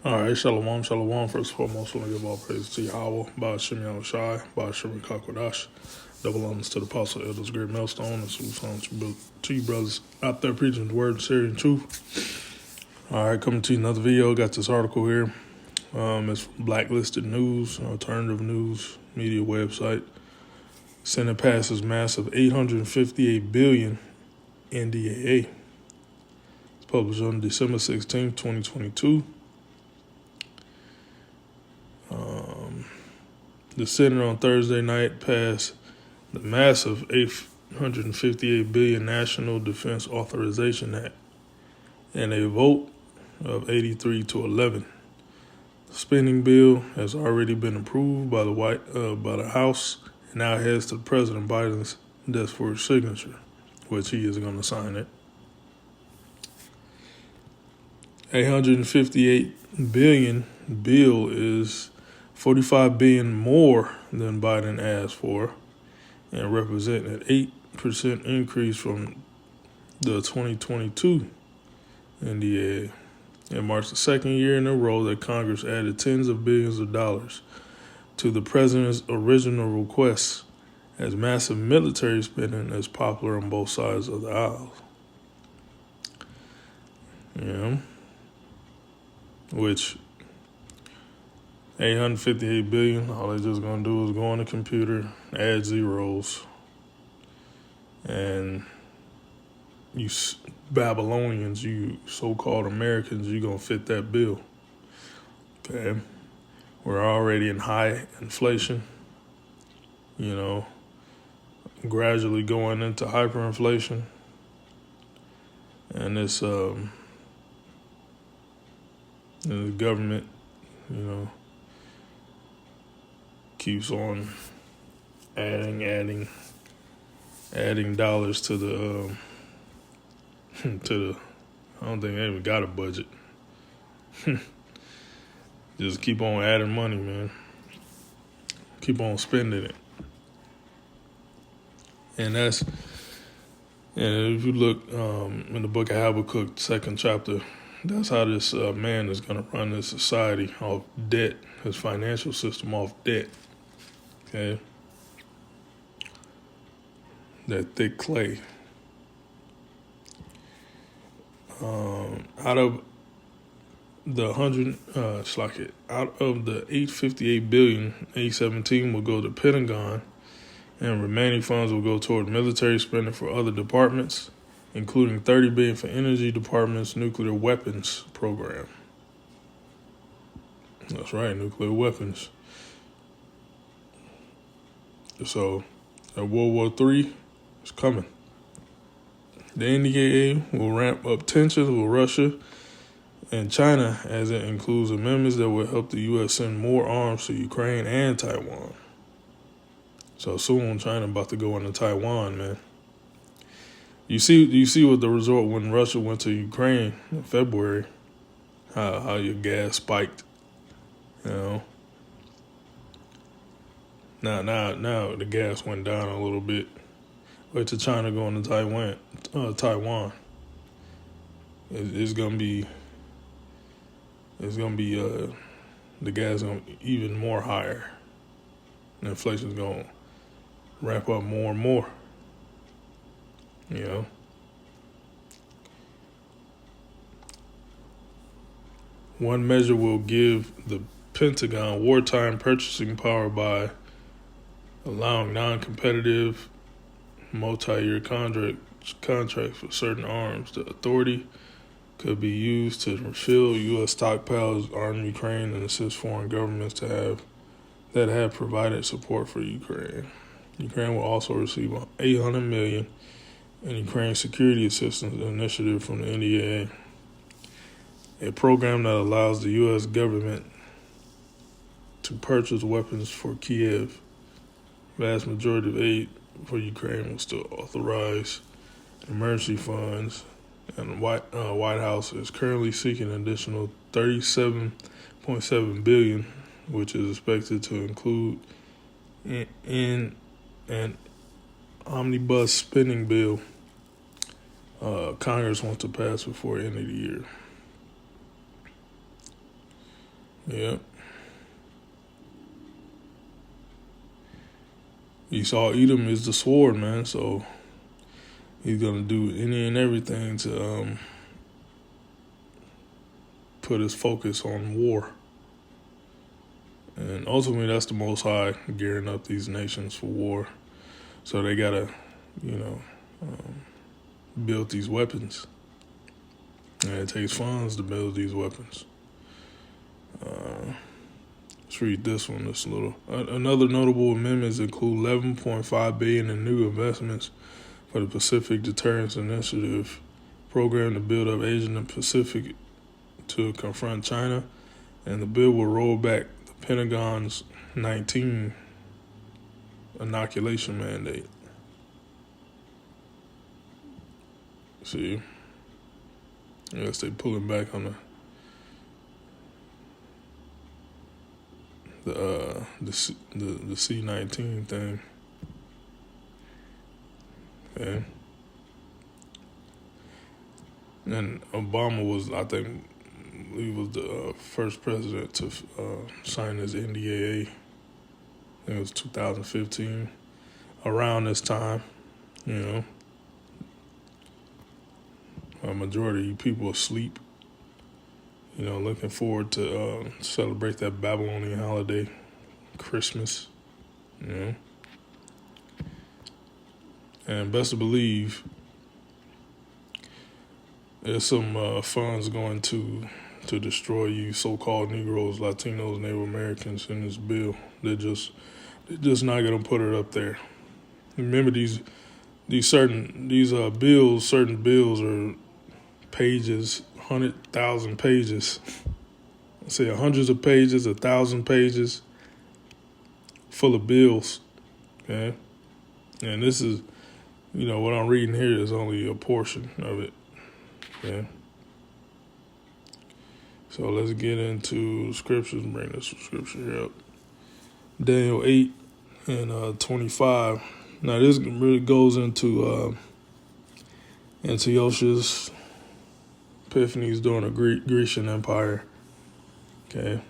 All right, shalom, shalom. First and foremost, I want to give all praise to Yahweh, Ba'ashem Yahushai, Ba'ashem Kakwadash. Double honors to the apostle, elders, great millstone, and salute to you brothers out there preaching the word, serious and truth. All right, coming to you another video. Got this article here. It's Blacklisted News, alternative news media website. Senate passes massive $858 billion NDAA. It's published on December 16, 2022. The Senate on Thursday night passed the massive $858 billion National Defense Authorization Act in a vote of 83 to 11. The spending bill has already been approved by the House and now heads to President Biden's desk for his signature, which he is going to sign it. $858 billion bill is $45 billion more than Biden asked for, and represent an 8% increase from the 2022 NDAA. It marks the second year in a row that Congress added tens of billions of dollars to the president's original requests, as massive military spending is popular on both sides of the aisle. Which $858 billion, all they're just gonna do is go on the computer, add zeros, and you Babylonians, you so-called Americans, you gonna fit that bill. Okay, we're already in high inflation, gradually going into hyperinflation, and this the government, keeps on adding dollars to the I don't think they even got a budget. Just keep on adding money, man. Keep on spending it. And if you look in the book of Habakkuk, 2nd chapter, that's how this man is going to run this society off debt, his financial system off debt. Okay? That thick clay. Out of the $858 billion, $817 will go to Pentagon, and remaining funds will go toward military spending for other departments, including $30 billion for energy department's nuclear weapons program. That's right, nuclear weapons. So, World War III is coming. The NDAA will ramp up tensions with Russia and China, as it includes amendments that will help the U.S. send more arms to Ukraine and Taiwan. So soon, China about to go into Taiwan, man. You see what the result when Russia went to Ukraine in February, how your gas spiked, Now the gas went down a little bit. Wait till China going to Taiwan. It's gonna be the gas gonna be even more higher. And inflation's gonna ramp up more and more. One measure will give the Pentagon wartime purchasing power by allowing non-competitive multi-year contracts for certain arms. The authority could be used to refill U.S. stockpiles, arm Ukraine, and assist foreign governments that have provided support for Ukraine. Ukraine will also receive $800 million in Ukraine Security Assistance Initiative from the NDAA, a program that allows the U.S. government to purchase weapons for Kiev. Vast majority of aid for Ukraine will still authorize emergency funds, and the White House is currently seeking an additional $37.7 billion, which is expected to include in an omnibus spending bill Congress wants to pass before the end of the year. Yeah. Esau Edom is the sword, man. So he's gonna do any and everything to put his focus on war. And ultimately, that's the Most High gearing up these nations for war. So they gotta, you know, build these weapons. And it takes funds to build these weapons. Let's read this one. This little. Another notable amendments include $11.5 billion in new investments for the Pacific Deterrence Initiative program to build up Asia and Pacific to confront China, and the bill will roll back the Pentagon's 19 inoculation mandate. See, I guess they pulling back on the C-19 thing. Okay. And Obama was, I think, he was the first president to sign this NDAA. I think it was 2015, around this time, you know. A majority of you people asleep, you know, looking forward to celebrate that Babylonian holiday, Christmas, you know. And best to believe there's some funds going to destroy you so-called Negroes, Latinos, Native Americans in this bill. They're just not gonna put it up there. Remember these bills. Certain bills are pages, 100,000 pages. I say hundreds of pages, 1,000 pages, full of bills. Okay, and this is, you know, what I'm reading here is only a portion of it. Okay. So let's get into scriptures and bring this scripture here up. Daniel 8 and 25. Now this really goes into Antiochus Epiphanes during the Grecian Empire. Okay.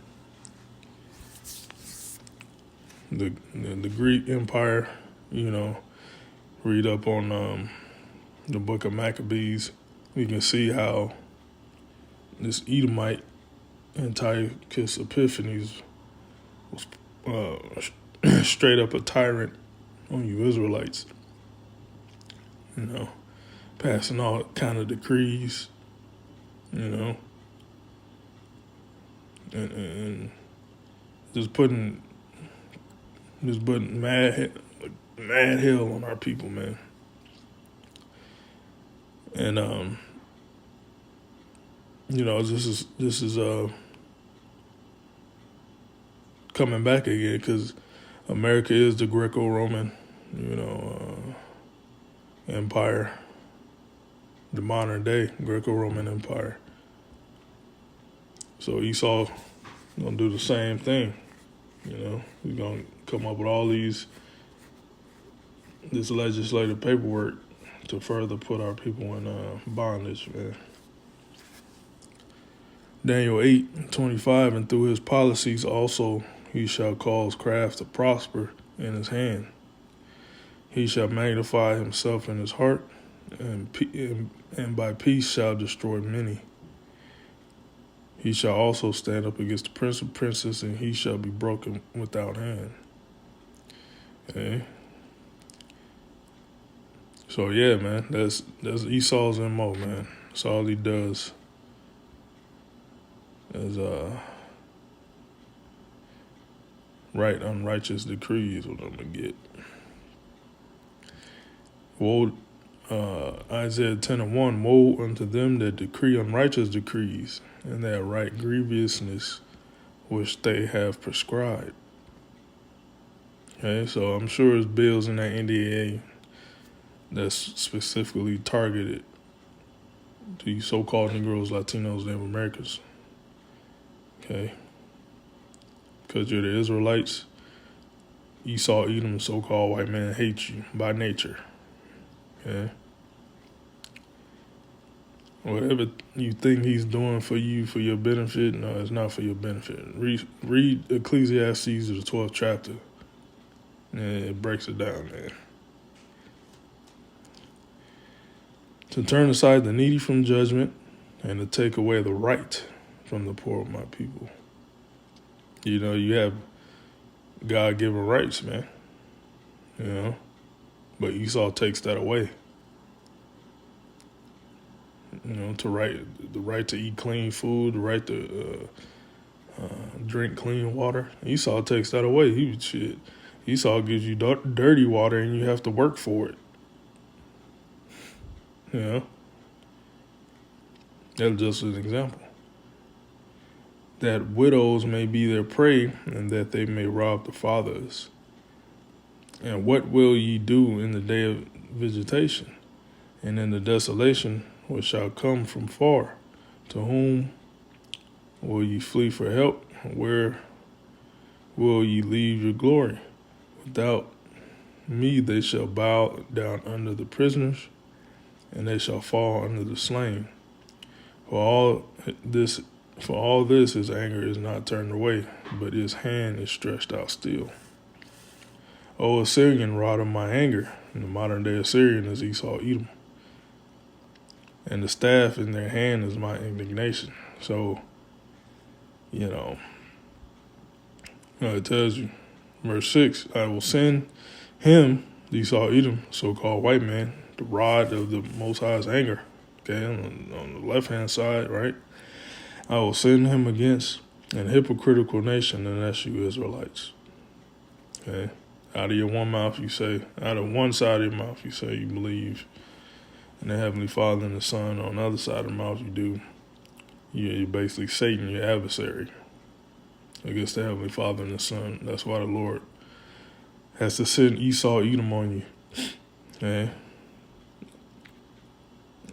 The Greek Empire, you know, read up on the book of Maccabees. You can see how this Edomite Antiochus Epiphanes was straight up a tyrant on you Israelites. You know, passing all kind of decrees, you know, and just putting mad hell on our people, man. And you know, this is coming back again because America is the Greco-Roman, you know, empire, the modern day Greco-Roman empire. So Esau gonna do the same thing, you know. He's gonna come up with all this legislative paperwork to further put our people in bondage, man. Daniel 8:25, and through his policies also he shall cause craft to prosper in his hand. He shall magnify himself in his heart, and by peace shall destroy many. He shall also stand up against the prince of princes, and he shall be broken without hand. Okay. So yeah, man, that's Esau's MO, man. That's all he does. Is write unrighteous decrees, what I'm gonna get. Woe, Isaiah 10:1, woe unto them that decree unrighteous decrees, and that write grievousness which they have prescribed. Okay, so I'm sure there's bills in that NDAA that's specifically targeted to you so-called Negroes, Latinos, Native Americans. Okay, because you're the Israelites, Esau, Edom, so-called white man hate you by nature. Okay. Whatever you think he's doing for you for your benefit, no, it's not for your benefit. Read Ecclesiastes, the 12th chapter. And it breaks it down, man. To turn aside the needy from judgment and to take away the right from the poor of my people. You know, you have God-given rights, man. You know, but Esau takes that away. You know, the right to eat clean food, the right to drink clean water. Esau takes that away. Esau gives you dirty water, and you have to work for it. You know, that's just an example. That widows may be their prey, and that they may rob the fathers. And what will ye do in the day of visitation, and in the desolation which shall come from far? To whom will ye flee for help? Where will ye leave your glory? Without me they shall bow down under the prisoners, and they shall fall under the slain. For all this his anger is not turned away, but his hand is stretched out still. O Assyrian rod of my anger, and the modern day Assyrian is Esau Edom. And the staff in their hand is my indignation. So, you know, it tells you, verse 6, I will send him, Esau Edom, so-called white man, the rod of the Most High's anger. Okay, on the left-hand side, right? I will send him against an hypocritical nation, and that's you Israelites. Okay? Out of your one mouth you say, out of one side of your mouth you say you believe in the Heavenly Father and the Son. On the other side of the mouth you do. You're basically Satan, your adversary, against the Heavenly Father and the Son. That's why the Lord has to send Esau Edom on you. Okay?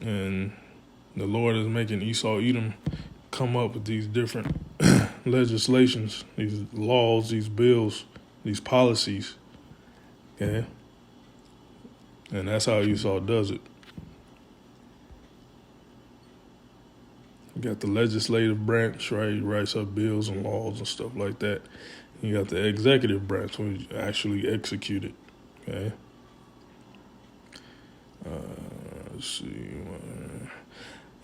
And the Lord is making Esau Edom come up with these different legislations, these laws, these bills, these policies. Okay? And that's how Esau does it. You got the legislative branch, right? He writes up bills and laws and stuff like that. You got the executive branch, which actually execute it. Okay? Let's see.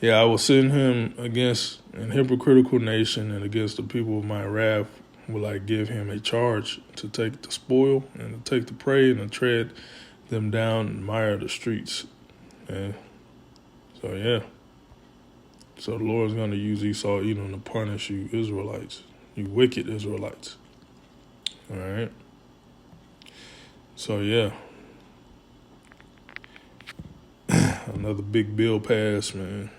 Yeah, I will send him against an hypocritical nation, and against the people of my wrath will I give him a charge to take the spoil and to take the prey and to tread them down and mire the streets. Okay? So, yeah. So the Lord's going to use Esau Edom to punish you Israelites, you wicked Israelites. All right? So, yeah. Another big bill passed, man.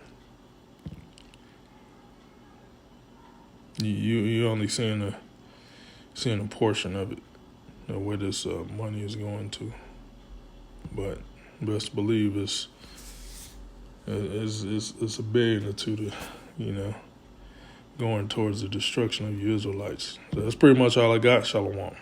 You only seeing a portion of it, where this money is going to. But best believe it's a billion or two to, going towards the destruction of you Israelites. So that's pretty much all I got. Shalom.